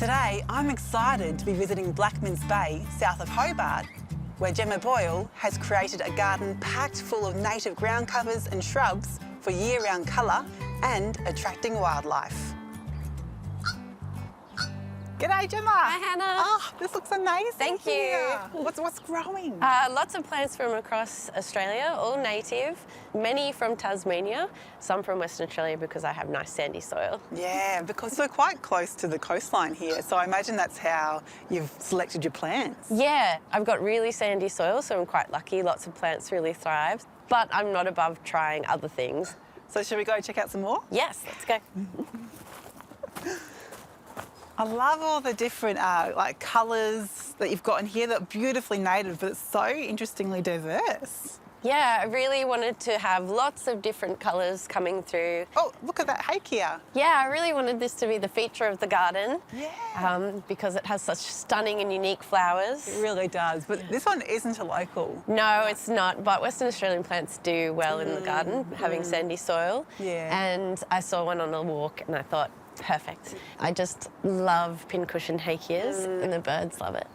Today, I'm excited to be visiting Blackmans Bay, south of Hobart, where Gemma Boyle has created a garden packed full of native ground covers and shrubs for year-round colour and attracting wildlife. G'day, Gemma. Hi, Hannah. Oh, this looks amazing. Thank you. Here. What's growing? Lots of plants from across Australia, all native, many from Tasmania, some from Western Australia because I have nice sandy soil. Yeah, because we're quite close to the coastline here, so I imagine that's how you've selected your plants. Yeah, I've got really sandy soil, so I'm quite lucky. Lots of plants really thrive, but I'm not above trying other things. So should we go check out some more? Yes, let's go. I love all the different colours that you've got in here that are beautifully native, but it's so interestingly diverse. Yeah, I really wanted to have lots of different colours coming through. Oh, look at that hakea. Yeah, I really wanted this to be the feature of the garden. Yeah. Because it has such stunning and unique flowers. It really does, but this one isn't a local. No, it's not, but Western Australian plants do well in the garden, having sandy soil. Yeah. And I saw one on a walk and I thought, perfect. I just love pincushion hakeas and the birds love it.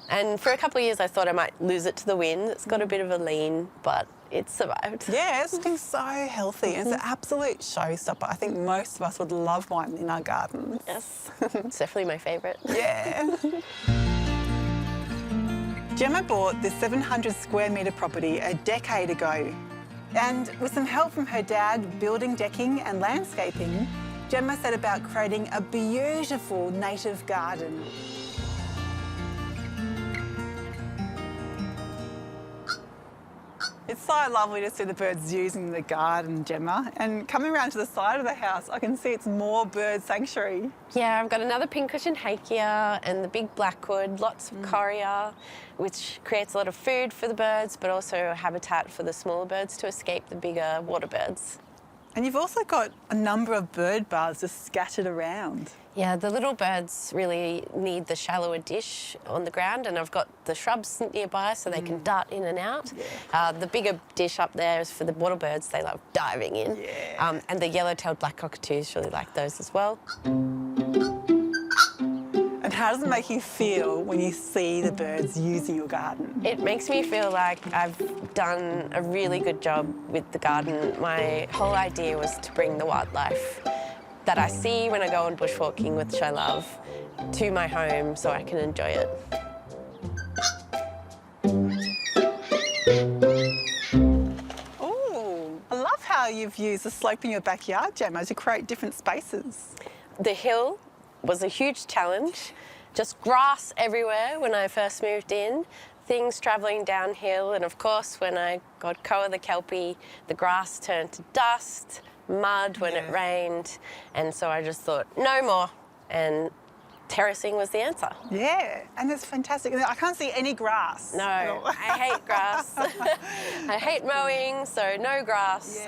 And for a couple of years I thought I might lose it to the wind. It's got a bit of a lean, but it's survived. Yeah, it's looking so healthy. It's an absolute showstopper. I think most of us would love one in our gardens. Yes, it's definitely my favourite. Yeah. Gemma bought this 700 square metre property a decade ago. And with some help from her dad building decking and landscaping, Gemma set about creating a beautiful native garden. It's so lovely to see the birds using the garden, Gemma. And coming around to the side of the house, I can see it's more bird sanctuary. Yeah, I've got another pincushion hakea and the big blackwood, lots of coria, which creates a lot of food for the birds, but also a habitat for the smaller birds to escape the bigger water birds. And you've also got a number of bird baths just scattered around. Yeah, the little birds really need the shallower dish on the ground, and I've got the shrubs nearby so they can dart in and out. Yeah. The bigger dish up there is for the water birds. They love diving in. Yeah. And the yellow-tailed black cockatoos really like those as well. And how does it make you feel when you see the birds using your garden? It makes me feel like I've done a really good job with the garden. My whole idea was to bring the wildlife that I see when I go on bushwalking, which I love, to my home so I can enjoy it. Oh, I love how you've used the slope in your backyard, Gemma, to create different spaces. The hill was a huge challenge. Just grass everywhere when I first moved in, things travelling downhill, and of course when I got Koa the Kelpie, the grass turned to dust, mud when it rained, and so I just thought, no more, and terracing was the answer. Yeah, and it's fantastic. I can't see any grass. No, I hate grass. I hate mowing, so no grass,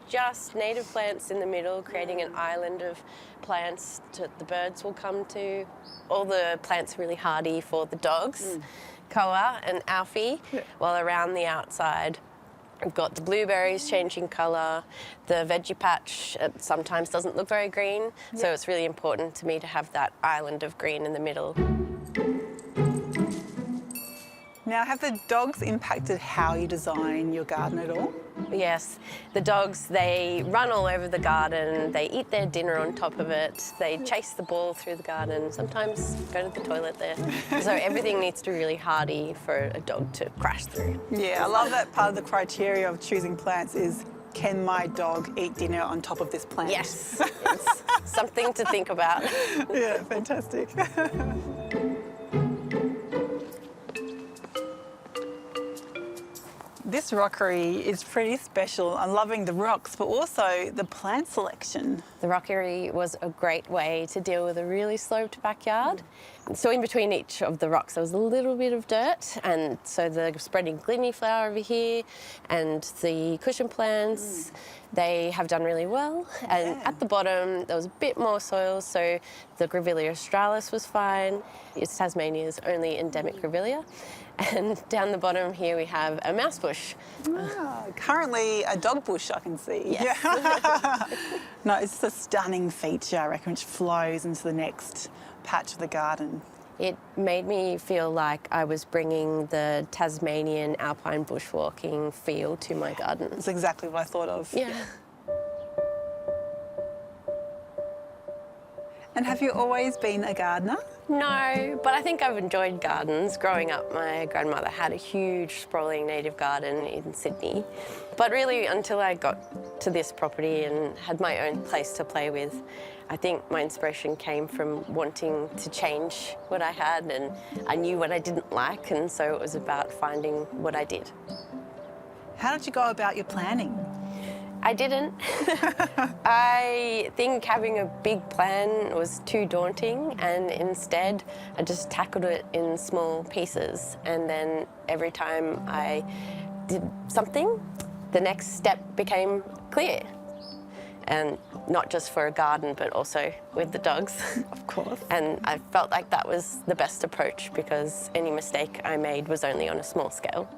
just native plants in the middle, creating an island of plants that the birds will come to. All the plants are really hardy for the dogs, Koa and Alfie, while around the outside we've got the blueberries changing colour, the veggie patch sometimes doesn't look very green, so it's really important to me to have that island of green in the middle. Now, have the dogs impacted how you design your garden at all? Yes, the dogs, they run all over the garden, they eat their dinner on top of it, they chase the ball through the garden, sometimes go to the toilet there. So everything needs to be really hardy for a dog to crash through. Yeah, I love that part of the criteria of choosing plants is, can my dog eat dinner on top of this plant? Yes, it's something to think about. Yeah, fantastic. This rockery is pretty special. I'm loving the rocks, but also the plant selection. The rockery was a great way to deal with a really sloped backyard. So in between each of the rocks there was a little bit of dirt, and so the spreading glimy flower over here and the cushion plants, they have done really well. And at the bottom there was a bit more soil, so the Grevillea australis was fine. It's Tasmania's only endemic Grevillea. And down the bottom here we have a mouse bush. Currently a dog bush, I can see. Yes. Yeah. No, it's a stunning feature, I reckon, which flows into the next patch of the garden? It made me feel like I was bringing the Tasmanian alpine bushwalking feel to my garden. That's exactly what I thought of. Yeah. And have you always been a gardener? No, but I think I've enjoyed gardens. Growing up, my grandmother had a huge sprawling native garden in Sydney. But really, until I got to this property and had my own place to play with, I think my inspiration came from wanting to change what I had, and I knew what I didn't like, and so it was about finding what I did. How did you go about your planning? I didn't. I think having a big plan was too daunting, and instead I just tackled it in small pieces, and then every time I did something, the next step became clear. And not just for a garden, but also with the dogs. Of course. And I felt like that was the best approach, because any mistake I made was only on a small scale.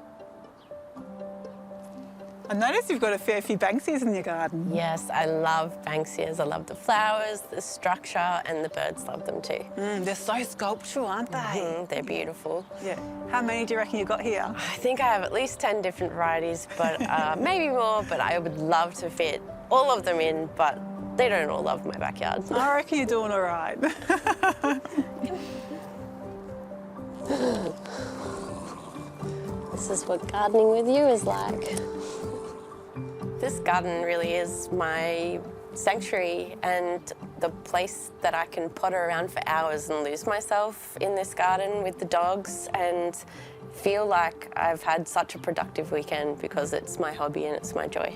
I noticed you've got a fair few Banksias in your garden. Yes, I love Banksias. I love the flowers, the structure, and the birds love them too. They're so sculptural, aren't they? They're beautiful. Yeah. How many do you reckon you got here? I think I have at least 10 different varieties, but maybe more, but I would love to fit all of them in, but they don't all love my backyard. I reckon you're doing all right. This is what gardening with you is like. This garden really is my sanctuary and the place that I can potter around for hours and lose myself in this garden with the dogs and feel like I've had such a productive weekend because it's my hobby and it's my joy.